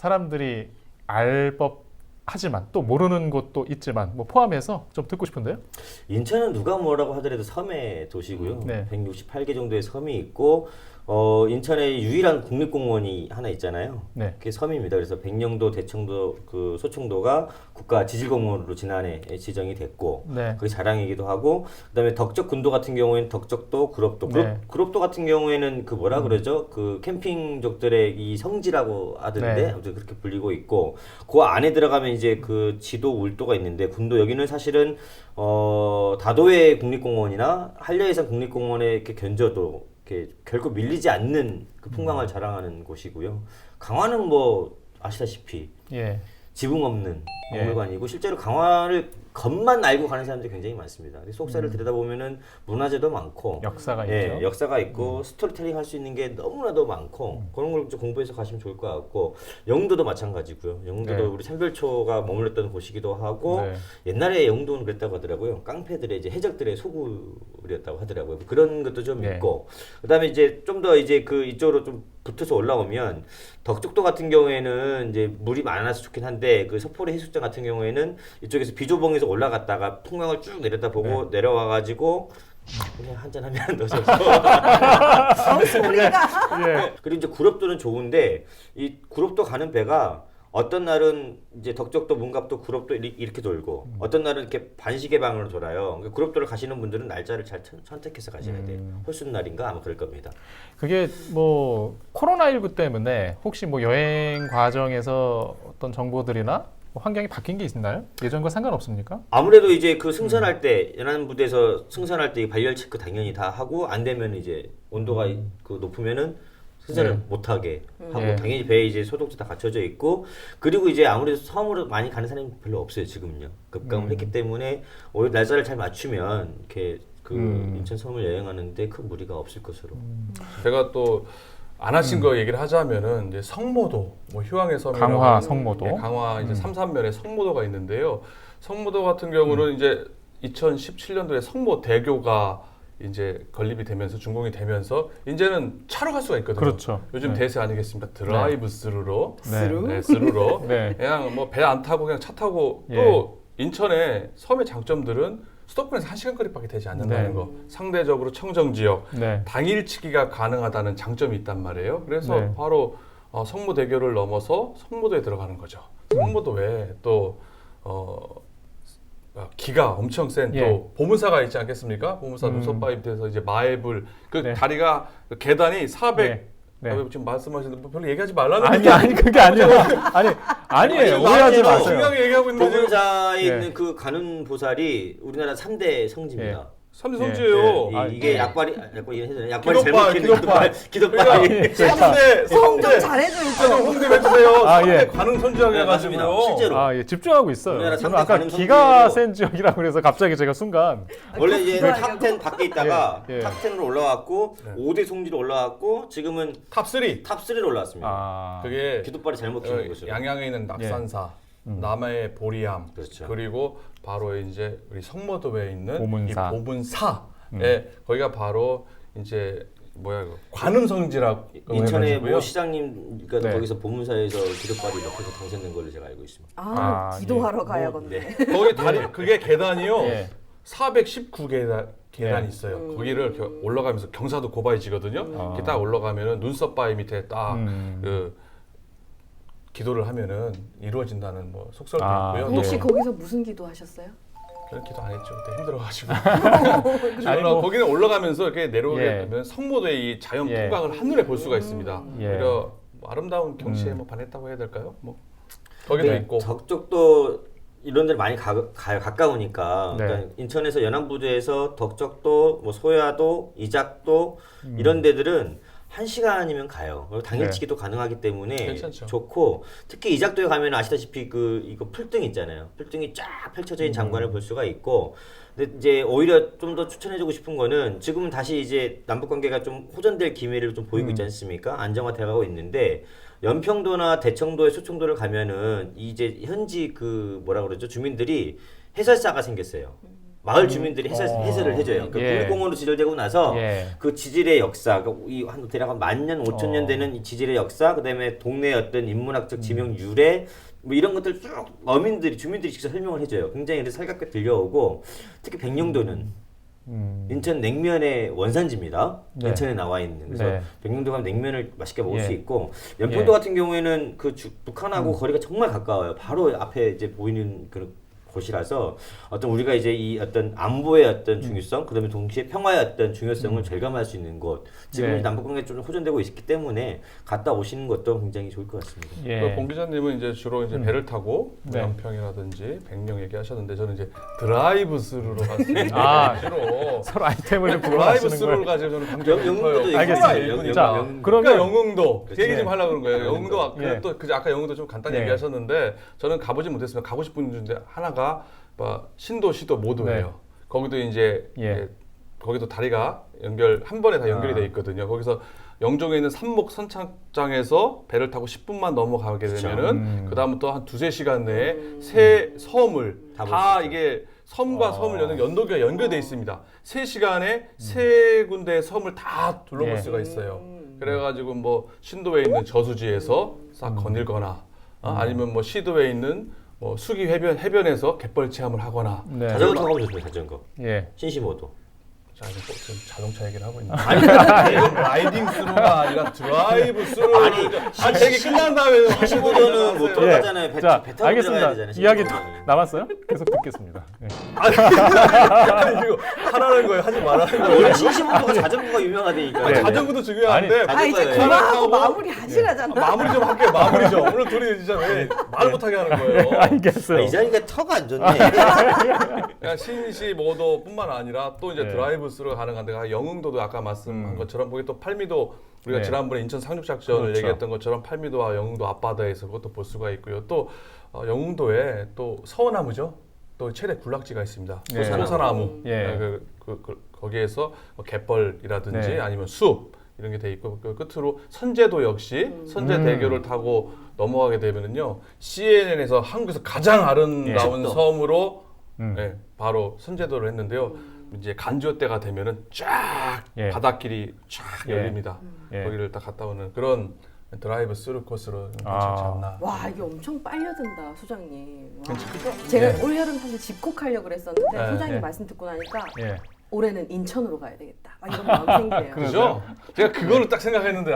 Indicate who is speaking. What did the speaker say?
Speaker 1: 사람들이 알 법하지만 또 모르는 곳도 있지만 뭐 포함해서 좀 듣고 싶은데요.
Speaker 2: 인천은 누가 뭐라고 하더라도 섬의 도시고요.
Speaker 1: 네.
Speaker 2: 168개 정도의 섬이 있고 인천에 유일한 국립공원이 하나 있잖아요.
Speaker 1: 네.
Speaker 2: 그게 섬입니다. 그래서 백령도, 대청도, 그 소청도가 국가 지질공원으로 지난해 지정이 됐고
Speaker 1: 네.
Speaker 2: 그게 자랑이기도 하고 그다음에 덕적 군도 같은 경우에는 덕적도, 구럽도,
Speaker 1: 네.
Speaker 2: 구럽도 같은 경우에는 그 뭐라 그러죠? 그 캠핑족들의 이 성지라고 하던데
Speaker 1: 네.
Speaker 2: 아무튼 그렇게 불리고 있고 그 안에 들어가면 이제 그 지도, 울도가 있는데 군도 여기는 사실은 다도해 국립공원이나 한려해상 국립공원에 이렇게 견져도 이렇게 결코 밀리지 않는 그 풍광을 자랑하는 곳이고요. 강화는 뭐 아시다시피
Speaker 1: 예.
Speaker 2: 지붕 없는
Speaker 1: 예.
Speaker 2: 박물관이고 실제로 강화를 겉만 알고 가는 사람들이 굉장히 많습니다. 속사를 들여다보면은 문화재도 많고
Speaker 1: 역사가
Speaker 2: 예,
Speaker 1: 있죠.
Speaker 2: 역사가 있고 스토리텔링 할 수 있는 게 너무나도 많고 그런 걸 좀 공부해서 가시면 좋을 것 같고 영도도 마찬가지고요. 영도도
Speaker 1: 네.
Speaker 2: 우리 샘별초가 머물렀던 곳이기도 하고
Speaker 1: 네.
Speaker 2: 옛날에 영도는 그랬다고 하더라고요. 깡패들의 이제 해적들의 소굴이었다고 하더라고요. 그런 것도 좀
Speaker 1: 네.
Speaker 2: 있고 그다음에 이제 좀 더 이제 그 이쪽으로 좀 붙어서 올라오면 덕적도 같은 경우에는 이제 물이 많아서 좋긴 한데 그 서포리 해수욕장 같은 경우에는 이쪽에서 비조봉에서 올라갔다가 풍광을 쭉 내려다보고 내려와 가지고 그냥 한잔 하면 넣어서
Speaker 3: 소리가.
Speaker 1: 예.
Speaker 2: 그리고 이제 구럽도는 좋은데 이 구럽도 가는 배가 어떤 날은 이제 덕적도, 문갑도, 구럽도 이렇게 돌고 어떤 날은 이렇게 반시계 방으로 돌아요. 그러니까 구럽도를 가시는 분들은 날짜를 잘 선택해서 가셔야 돼요. 홀순날인가 아마 그럴 겁니다.
Speaker 1: 그게 뭐 코로나19 때문에 혹시 뭐 여행 과정에서 어떤 정보들이나 뭐 환경이 바뀐 게 있나요? 예전과 상관없습니까?
Speaker 2: 아무래도 이제 그 승선할 때 연안 부대에서 승선할 때 발열 체크 당연히 다 하고 안 되면 이제 온도가 그 높으면은 승선을
Speaker 1: 네.
Speaker 2: 못하게 하고
Speaker 1: 예.
Speaker 2: 당연히 배에 이제 소독제 다 갖춰져 있고 그리고 이제 아무래도 섬으로 많이 가는 사람이 별로 없어요 지금은요 급감을 했기 때문에 오히려 날짜를 잘 맞추면 이렇게 그 인천 섬을 여행하는데 큰 무리가 없을 것으로
Speaker 4: 제가 또 안 하신 거 얘기를 하자면은 이제 성모도, 뭐 휴양의 섬이라고
Speaker 1: 강화
Speaker 4: 하는,
Speaker 1: 성모도.
Speaker 4: 예, 강화 이제 삼산면에 성모도가 있는데요. 성모도 같은 경우는 이제 2017년도에 성모대교가 이제 건립이 되면서 준공이 되면서 이제는 차로 갈 수가 있거든요.
Speaker 1: 그렇죠.
Speaker 4: 요즘
Speaker 1: 네.
Speaker 4: 대세 아니겠습니까? 드라이브 스루로.
Speaker 1: 네.
Speaker 4: 네, 스루로.
Speaker 1: 네.
Speaker 4: 그냥 뭐 배 안 타고 그냥 차 타고
Speaker 1: 예.
Speaker 4: 또 인천의 섬의 장점들은 수도권에서 1시간 거리밖에 되지 않는다는
Speaker 1: 네.
Speaker 4: 거. 상대적으로 청정 지역
Speaker 1: 네.
Speaker 4: 당일치기가 가능하다는 장점이 있단 말이에요. 그래서
Speaker 1: 네.
Speaker 4: 바로 성모대교를 넘어서 성모도에 들어가는 거죠. 성모도에 또 기가 엄청 센 또
Speaker 1: 예.
Speaker 4: 보문사가 있지 않겠습니까? 보문사 눈썹바위 밑에서 이제 마애불 그
Speaker 1: 네.
Speaker 4: 다리가 그 계단이 400
Speaker 1: 네. 네.
Speaker 4: 지금 말씀하시는 뭐 별로 얘기하지 말라는
Speaker 1: 아니 그게 아니에요. 아니에요.
Speaker 2: 아니,
Speaker 1: 오해하지
Speaker 2: 맞아요.
Speaker 1: 마세요.
Speaker 4: 중요하게 얘기하고 있는데 지금
Speaker 2: 보문사에
Speaker 1: 네.
Speaker 2: 있는 그 가는 보살이 우리나라 3대 성지입니다.
Speaker 4: 삼성지예요.
Speaker 2: 예,
Speaker 1: 아,
Speaker 2: 이게
Speaker 1: 예.
Speaker 2: 약발이 약발이
Speaker 4: 기독발,
Speaker 2: 잘못
Speaker 4: 기독발.
Speaker 2: 기독발
Speaker 4: 홍대
Speaker 3: 성좀
Speaker 4: 아니,
Speaker 3: 잘해줘야죠.
Speaker 4: 홍대 해주세요.
Speaker 1: 아, 예.
Speaker 4: 가는 선지하게
Speaker 2: 네,
Speaker 4: 해가지고요.
Speaker 2: 맞습니다. 실제로.
Speaker 1: 아, 예, 집중하고 있어요.
Speaker 2: 우리나라
Speaker 1: 저는
Speaker 2: 삼대
Speaker 1: 아까
Speaker 2: 가는
Speaker 1: 기가
Speaker 2: 성지로.
Speaker 1: 센 지역이라고 그래서 갑자기 제가 순간
Speaker 2: 원래 이제
Speaker 3: 그거
Speaker 2: 탑10 밖에 있다가
Speaker 1: 예, 예.
Speaker 2: 탑10으로 올라왔고
Speaker 4: 네.
Speaker 2: 5대 송지로 올라왔고 지금은
Speaker 4: 탑3.
Speaker 2: 탑3로 올라왔습니다.
Speaker 1: 아,
Speaker 4: 그게
Speaker 2: 기도발이 잘못 키는 것으로.
Speaker 4: 양양에 있는 낙산사, 남해의 보리암,
Speaker 2: 그렇죠.
Speaker 4: 그리고 바로 이제 우리 성모도에 있는
Speaker 1: 보문사.
Speaker 4: 이 보문사에 거기가 바로 이제 뭐야 그 관음성지라고
Speaker 2: 인천의
Speaker 4: 해가지고요.
Speaker 2: 모 시장님과
Speaker 1: 네.
Speaker 2: 거기서 보문사에서 기도발이 옆에서 당선된 걸로 제가 알고 있습니다.
Speaker 3: 아,
Speaker 1: 아,
Speaker 3: 기도하러
Speaker 1: 예.
Speaker 3: 가야겠네.
Speaker 4: 거기 다리 그게 계단이요.
Speaker 1: 예.
Speaker 4: 419계단이
Speaker 1: 예.
Speaker 4: 있어요. 거기를 올라가면서 경사도 고바이지거든요. 이렇게 딱 올라가면은 눈썹 바위 밑에 딱 그 기도를 하면은 이루어진다는 뭐 속설도
Speaker 1: 아,
Speaker 4: 있고요.
Speaker 3: 혹시
Speaker 1: 예.
Speaker 3: 거기서 무슨 기도 하셨어요?
Speaker 4: 그런 기도 안 했죠. 그때 힘들어가지고.
Speaker 1: 아니, 뭐-
Speaker 4: 거기는 올라가면서 이렇게 내려오게
Speaker 1: 예.
Speaker 4: 되면 성모도의 이 자연
Speaker 1: 예.
Speaker 4: 풍광을 한눈에 볼 수가 있습니다.
Speaker 1: 예.
Speaker 4: 오히려 뭐 아름다운 경치에 뭐 반했다고 해야 될까요? 뭐 거기도
Speaker 2: 네,
Speaker 4: 있고.
Speaker 2: 덕적도 이런 데를 많이 가까우니까
Speaker 1: 네.
Speaker 2: 그러니까 인천에서 연안부두에서 덕적도, 뭐 소야도, 이작도 이런 데들은 1시간이면 가요. 그리고 당일치기도 가능하기 때문에
Speaker 4: 괜찮죠.
Speaker 2: 좋고 특히 이작도에 가면 아시다시피 그 이거 풀등 있잖아요. 풀등이 쫙 펼쳐져 있는 장관을 볼 수가 있고 근데 이제 오히려 좀 더 추천해주고 싶은 거는 지금은 다시 이제 남북 관계가 좀 호전될 기미를 좀 보이고 있지 않습니까? 안정화돼가고 있는데 연평도나 대청도의 소청도를 가면은 이제 현지 그 뭐라 그러죠 주민들이 해설사가 생겼어요. 마을 주민들이 해설을 해줘요. 그
Speaker 1: 예.
Speaker 2: 국립공원으로 지정되고 나서
Speaker 1: 예.
Speaker 2: 그 지질의 역사, 이한 대략 한 1000년, 5000년 되는 이 지질의 역사, 그다음에 동네의 어떤 인문학적 지명 유래, 뭐 이런 것들 쭉 주민들이 직접 설명을 해줘요. 굉장히 살갑게 들려오고 특히 백령도는 인천 냉면의 원산지입니다.
Speaker 1: 네.
Speaker 2: 인천에 나와 있는. 그래서
Speaker 1: 네.
Speaker 2: 백령도 가면 냉면을 맛있게 먹을
Speaker 1: 예.
Speaker 2: 수 있고 연평도
Speaker 1: 예.
Speaker 2: 같은 경우에는 그 북한하고 거리가 정말 가까워요. 바로 앞에 이제 보이는 그런 곳이라서 어떤 우리가 이제 이 어떤 안보의 어떤 중요성, 그다음에 동시에 평화의 어떤 중요성을 절감할 수 있는 곳. 지금
Speaker 1: 네.
Speaker 2: 남북 관계 좀 호전되고 있기 때문에 갔다 오시는 것도 굉장히 좋을 것 같습니다.
Speaker 1: 예.
Speaker 4: 봉 기자님은 이제 주로 이제 배를 타고
Speaker 1: 네.
Speaker 4: 양평이라든지 백령 얘기하셨는데 저는 이제 드라이브 스루로 갔습니다.
Speaker 1: 아,
Speaker 4: 주로
Speaker 1: 서로 아이템을
Speaker 4: 드라이브
Speaker 1: 부러워하시는
Speaker 4: 스루를
Speaker 1: 거예요.
Speaker 4: 가지고 저는 강조를
Speaker 2: 영흥도도
Speaker 4: 깊어요.
Speaker 1: 알겠습니다.
Speaker 2: 얘기해요.
Speaker 1: 자,
Speaker 2: 영흥도.
Speaker 1: 그러면
Speaker 4: 그러니까 영흥도 그 얘기 좀
Speaker 1: 예.
Speaker 4: 하려고 그런 거예요. 영흥도
Speaker 1: 예.
Speaker 4: 또 아까 영흥도 좀 간단히
Speaker 1: 예.
Speaker 4: 얘기하셨는데 저는 가보지 못했으면 가고 싶은 중에 하나가 신도 시도 모두예요.
Speaker 1: 네.
Speaker 4: 거기도 이제
Speaker 1: 예.
Speaker 4: 거기도 다리가 한 번에 다 연결이 돼 있거든요. 거기서 영종에 있는 삼목 선착장에서 배를 타고 10분만 넘어가게 되면은 그다음부터 한 2-3시간 내에 새 섬을
Speaker 2: 다
Speaker 4: 다
Speaker 2: 볼 수
Speaker 4: 이게 섬과 섬을 여는 연도기가 연결돼 있습니다. 3시간에 세 군데의 섬을 다 둘러볼
Speaker 1: 예.
Speaker 4: 수가 있어요. 그래가지고 뭐 신도에 있는 저수지에서 싹 거닐거나 아니면 뭐 시도에 있는 뭐 수기 해변에서 갯벌 체험을 하거나
Speaker 1: 네.
Speaker 2: 자전거 타고 가면 좋습니다. 자전거.
Speaker 1: 예.
Speaker 2: 신시모도.
Speaker 4: 자, 지금 자동차 얘기를 하고 있는데 이건 라이딩 스루가 아니라 드라이브 스루
Speaker 2: 아니,
Speaker 4: 얘기 끝난 다음에
Speaker 2: 신시모도는 못 들어가잖아요. 배
Speaker 1: 자,
Speaker 2: 타고 들어가야
Speaker 1: 알겠습니다.
Speaker 2: 되잖아요.
Speaker 1: 이야기
Speaker 2: 신시모도는.
Speaker 1: 남았어요? 계속 듣겠습니다. 예.
Speaker 4: 아니 이거 하라는 거예요 하지 말라는 거예요.
Speaker 2: 원래 신시모도가 자전거가 유명하다니까.
Speaker 1: 네.
Speaker 4: 자전거도 중요한데
Speaker 2: 아니,
Speaker 3: 이제
Speaker 2: 자전거예요.
Speaker 3: 그만하고
Speaker 4: 타고
Speaker 3: 마무리 하시라잖아.
Speaker 4: 마무리 좀 할게요. 마무리 좀. 오늘 둘이 진짜 왜 말 못하게 하는 거예요.
Speaker 1: 알겠어요.
Speaker 2: 이 자리가 터가 안 좋네.
Speaker 4: 그러니까 신시 모도뿐만 아니라 또 이제
Speaker 1: 네.
Speaker 4: 드라이브 스루 가능한 데가 영흥도도 아까 말씀한 것처럼 거기 또 팔미도 우리가
Speaker 1: 네.
Speaker 4: 지난번에 인천 상륙작전을
Speaker 1: 그렇죠.
Speaker 4: 얘기했던 것처럼 팔미도와 영흥도 앞바다에서 그것도 볼 수가 있고요. 또 영흥도에 또 서원나무죠. 또 최대 군락지가 있습니다.
Speaker 1: 네.
Speaker 4: 소사나무.
Speaker 1: 예.
Speaker 4: 거기에서 갯벌이라든지
Speaker 1: 네.
Speaker 4: 아니면 숲 이런 게 돼 있고 그 끝으로 선제도 역시 선제대교를 타고 넘어가게 되면은요 CNN에서 한국에서 가장 아름다운
Speaker 2: 예.
Speaker 4: 섬으로
Speaker 1: 음.
Speaker 4: 네, 바로 선제도를 했는데요. 이제 간조 때가 되면은 쫙
Speaker 1: 예.
Speaker 4: 바닷길이 쫙
Speaker 1: 예.
Speaker 4: 열립니다.
Speaker 1: 예.
Speaker 4: 거기를 딱 갔다 오는 그런 드라이브 스루 코스로 괜찮지 않나.
Speaker 3: 와 이게 엄청 빨려든다 소장님. 와, 제가 올여름 사실 집콕하려고 그랬었는데
Speaker 4: 네.
Speaker 3: 소장님
Speaker 1: 네.
Speaker 3: 말씀 듣고 나니까
Speaker 1: 예.
Speaker 3: 올해는 인천으로 가야 되겠다. 막 이런 마음 생기네요.
Speaker 4: 그죠? 제가 그거를 딱 생각했는데